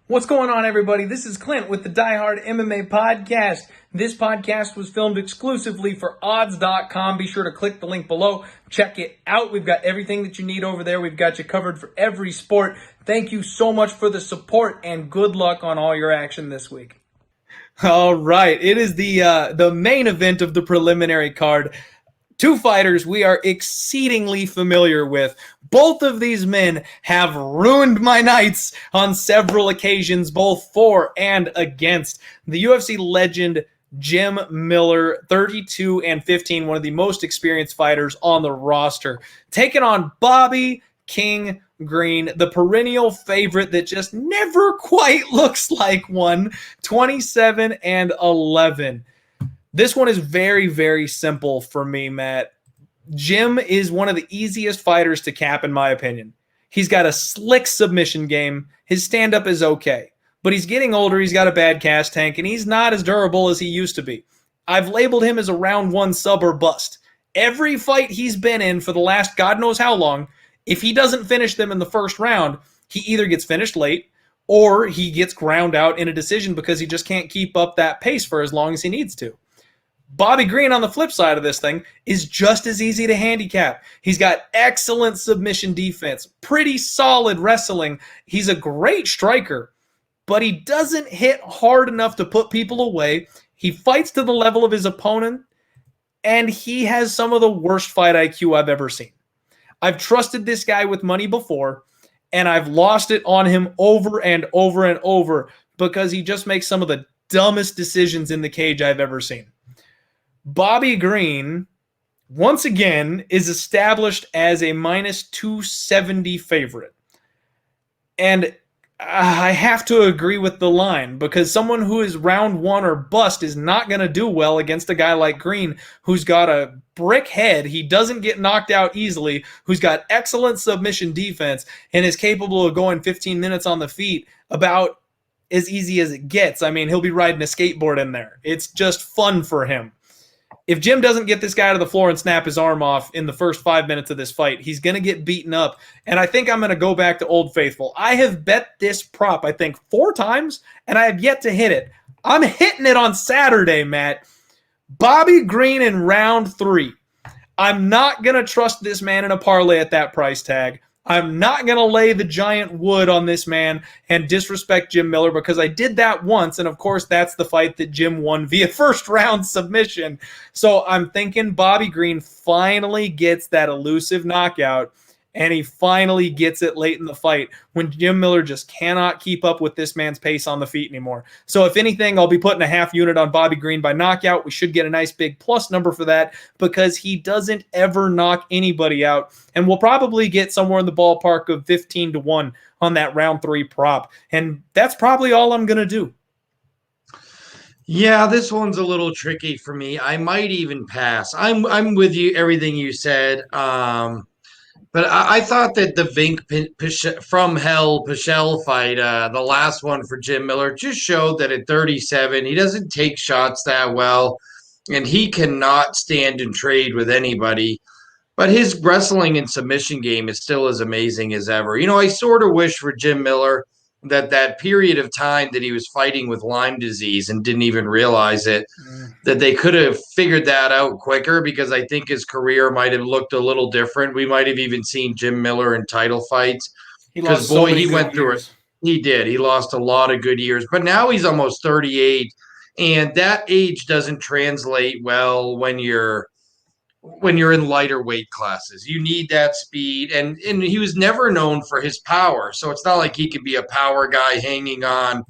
What's going on, everybody? This is Clint with the Die Hard MMA podcast. This podcast was filmed exclusively for odds.com. Be sure to click the link below. Check it out. We've got everything that you need over there. We've got you covered for every sport. Thank you so much for the support and good luck on all your action this week. All right. It is the main event of the preliminary card. Two fighters we are exceedingly familiar with. Both of these men have ruined my nights on several occasions, both for and against. The UFC legend Jim Miller, 32-15, one of the most experienced fighters on the roster, taking on Bobby King Green, the perennial favorite that just never quite looks like one, 27-11. This one is very, very simple for me, Matt. Jim is one of the easiest fighters to cap, in my opinion. He's got a slick submission game. His stand-up is okay. But he's getting older, he's got a bad cash tank, and he's not as durable as he used to be. I've labeled him as a round one sub or bust. Every fight he's been in for the last God knows how long, if he doesn't finish them in the first round, he either gets finished late or he gets ground out in a decision because he just can't keep up that pace for as long as he needs to. Bobby Green, on the flip side of this thing, is just as easy to handicap. He's got excellent submission defense, pretty solid wrestling. He's a great striker, but he doesn't hit hard enough to put people away. He fights to the level of his opponent, and he has some of the worst fight IQ I've ever seen. I've trusted this guy with money before, and I've lost it on him over and over and over because he just makes some of the dumbest decisions in the cage I've ever seen. Bobby Green, once again, is established as a minus 270 favorite. And I have to agree with the line because someone who is round one or bust is not going to do well against a guy like Green who's got a brick head. He doesn't get knocked out easily, who's got excellent submission defense and is capable of going 15 minutes on the feet about as easy as it gets. I mean, he'll be riding a skateboard in there. It's just fun for him. If Jim doesn't get this guy to the floor and snap his arm off in the first 5 minutes of this fight, he's going to get beaten up. And I think I'm going to go back to Old Faithful. I have bet this prop, I think, 4 times, and I have yet to hit it. I'm hitting it on Saturday, Matt. Bobby Green in round 3. I'm not going to trust this man in a parlay at that price tag. I'm not going to lay the giant wood on this man and disrespect Jim Miller because I did that once, and of course that's the fight that Jim won via first round submission. So I'm thinking Bobby Green finally gets that elusive knockout, and he finally gets it late in the fight when Jim Miller just cannot keep up with this man's pace on the feet anymore. So if anything, I'll be putting a half unit on Bobby Green by knockout. We should get a nice big plus number for that because he doesn't ever knock anybody out. And we'll probably get somewhere in the ballpark of 15-1 on that round 3 prop. And that's probably all I'm going to do. Yeah, this one's a little tricky for me. I might even pass. I'm with you, everything you said. But I thought that the from Hell Pichel fight, the last one for Jim Miller, just showed that at 37, he doesn't take shots that well, and he cannot stand and trade with anybody. But his wrestling and submission game is still as amazing as ever. You know, I sort of wish for Jim Miller that period of time that he was fighting with Lyme disease and didn't even realize it, that they could have figured that out quicker because I think his career might have looked a little different. We might have even seen Jim Miller in title fights because, boy, he went through it. He did. He lost a lot of good years. But now he's almost 38, and that age doesn't translate well when you're in lighter weight classes. You need that speed, and he was never known for his power, so it's not like he could be a power guy hanging on.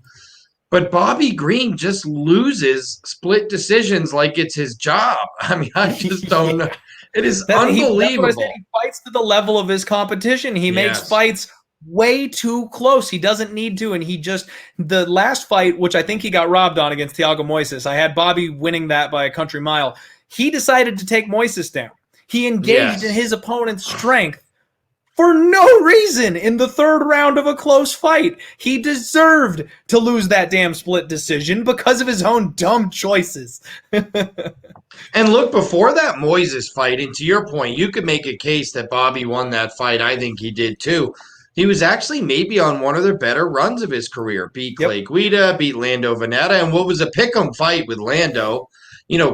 But Bobby Green just loses split decisions like it's his job. I mean, I just don't know. It is unbelievable. He fights to the level of his competition. He makes fights way too close. He doesn't need to, and the last fight, which I think he got robbed on against Thiago Moises, I had Bobby winning that by a country mile. He decided to take Moises down. He engaged in his opponent's strength for no reason in the 3rd round of a close fight. He deserved to lose that damn split decision because of his own dumb choices. And look, before that Moises fight, and to your point, you could make a case that Bobby won that fight. I think he did too. He was actually maybe on one of their better runs of his career. Beat Yep. Clay Guida, beat Lando Veneta, and what was a pick'em fight with Lando.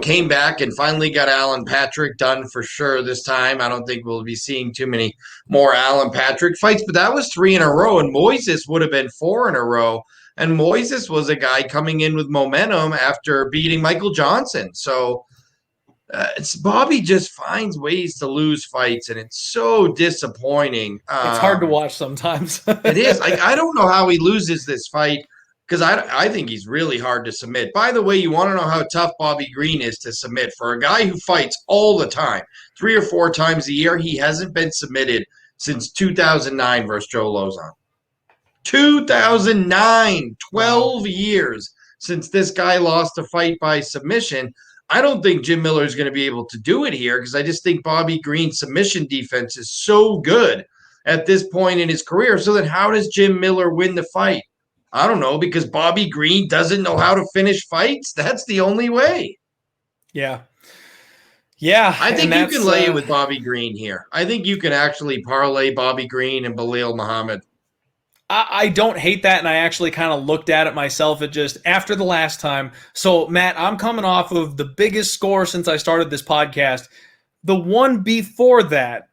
Came back and finally got Alan Patrick done for sure this time. I don't think we'll be seeing too many more Alan Patrick fights, but that was 3 in a row, and Moises would have been 4 in a row. And Moises was a guy coming in with momentum after beating Michael Johnson. So it's Bobby just finds ways to lose fights, and it's so disappointing. It's hard to watch sometimes. It is. I don't know how he loses this fight because I think he's really hard to submit. By the way, you want to know how tough Bobby Green is to submit for a guy who fights all the time, 3 or 4 times a year. He hasn't been submitted since 2009 versus Joe Lozon. 2009, 12 years since this guy lost a fight by submission. I don't think Jim Miller is going to be able to do it here because I just think Bobby Green's submission defense is so good at this point in his career. So then how does Jim Miller win the fight? I don't know, because Bobby Green doesn't know how to finish fights. That's the only way. Yeah. Yeah. I think you can lay it with Bobby Green here. I think you can actually parlay Bobby Green and Belal Muhammad. I don't hate that, and I actually kind of looked at it myself at just after the last time. So, Matt, I'm coming off of the biggest score since I started this podcast. The one before that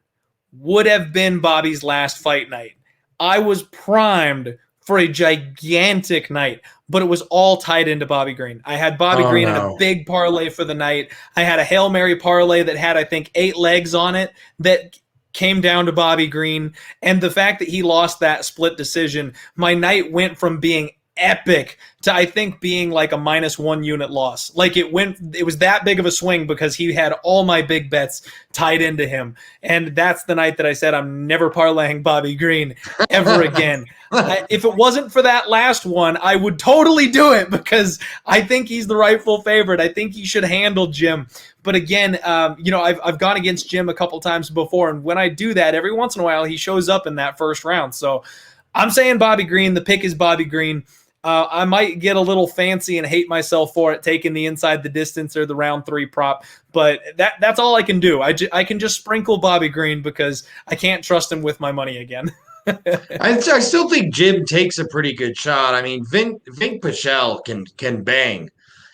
would have been Bobby's last fight night. I was primed for a gigantic night, but it was all tied into Bobby Green. I had Bobby Green in a big parlay for the night. I had a Hail Mary parlay that had, I think, 8 legs on it that came down to Bobby Green. And the fact that he lost that split decision, my night went from being epic to, I think, being like a -1 unit loss. Like it was that big of a swing because he had all my big bets tied into him. And that's the night that I said, I'm never parlaying Bobby Green ever again. If it wasn't for that last one, I would totally do it because I think he's the rightful favorite. I think he should handle Jim. But again, I've gone against Jim a couple times before. And when I do that, every once in a while, he shows up in that first round. So I'm saying Bobby Green. The pick is Bobby Green. I might get a little fancy and hate myself for it, taking the inside the distance or the round 3 prop, but that's all I can do. I can just sprinkle Bobby Green because I can't trust him with my money again. I still think Jim takes a pretty good shot. I mean, Vink Pichel can bang,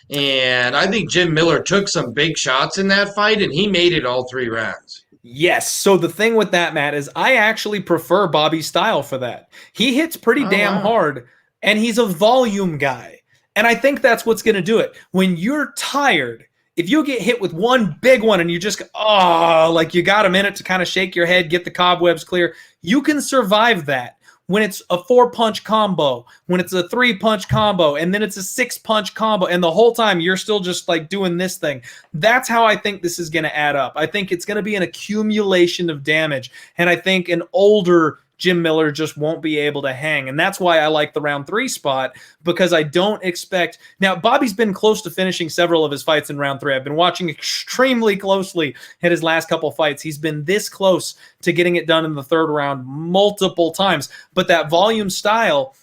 and I think Jim Miller took some big shots in that fight, and he made it all 3 rounds. Yes. So the thing with that, Matt, is I actually prefer Bobby's style for that. He hits pretty damn hard. And he's a volume guy. And I think that's what's going to do it. When you're tired, if you get hit with one big one and you just, like you got a minute to kind of shake your head, get the cobwebs clear, you can survive that. When it's a 4-punch combo, when it's a 3-punch combo, and then it's a 6-punch combo, and the whole time you're still just like doing this thing. That's how I think this is going to add up. I think it's going to be an accumulation of damage. And I think an older Jim Miller just won't be able to hang. And that's why I like the round 3 spot, because I don't expect... Now, Bobby's been close to finishing several of his fights in round 3. I've been watching extremely closely at his last couple fights. He's been this close to getting it done in the 3rd round multiple times. But that volume style,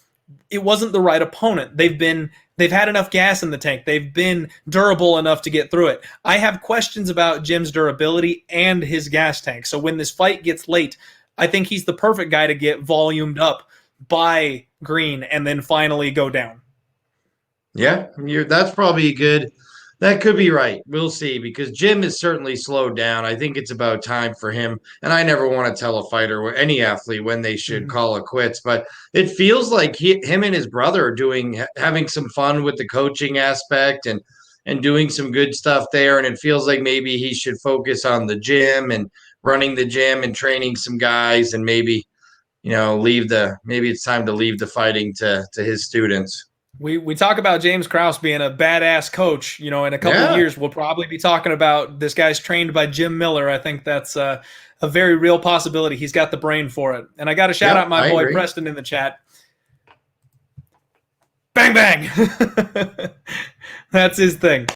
it wasn't the right opponent. They've had enough gas in the tank. They've been durable enough to get through it. I have questions about Jim's durability and his gas tank. So when this fight gets late, I think he's the perfect guy to get volumed up by Green and then finally go down. Yeah, that's probably good. That could be right. We'll see, because Jim is certainly slowed down. I think it's about time for him. And I never want to tell a fighter or any athlete when they should call it quits. But it feels like him and his brother are having some fun with the coaching aspect and doing some good stuff there. And it feels like maybe he should focus on the gym and running the gym and training some guys, and maybe it's time to leave the fighting to his students. We talk about James Krause being a badass coach. In a couple of years, we'll probably be talking about this guy's trained by Jim Miller. I think that's a very real possibility. He's got the brain for it. And I got to shout out my boy Preston in the chat. Bang, bang. That's his thing.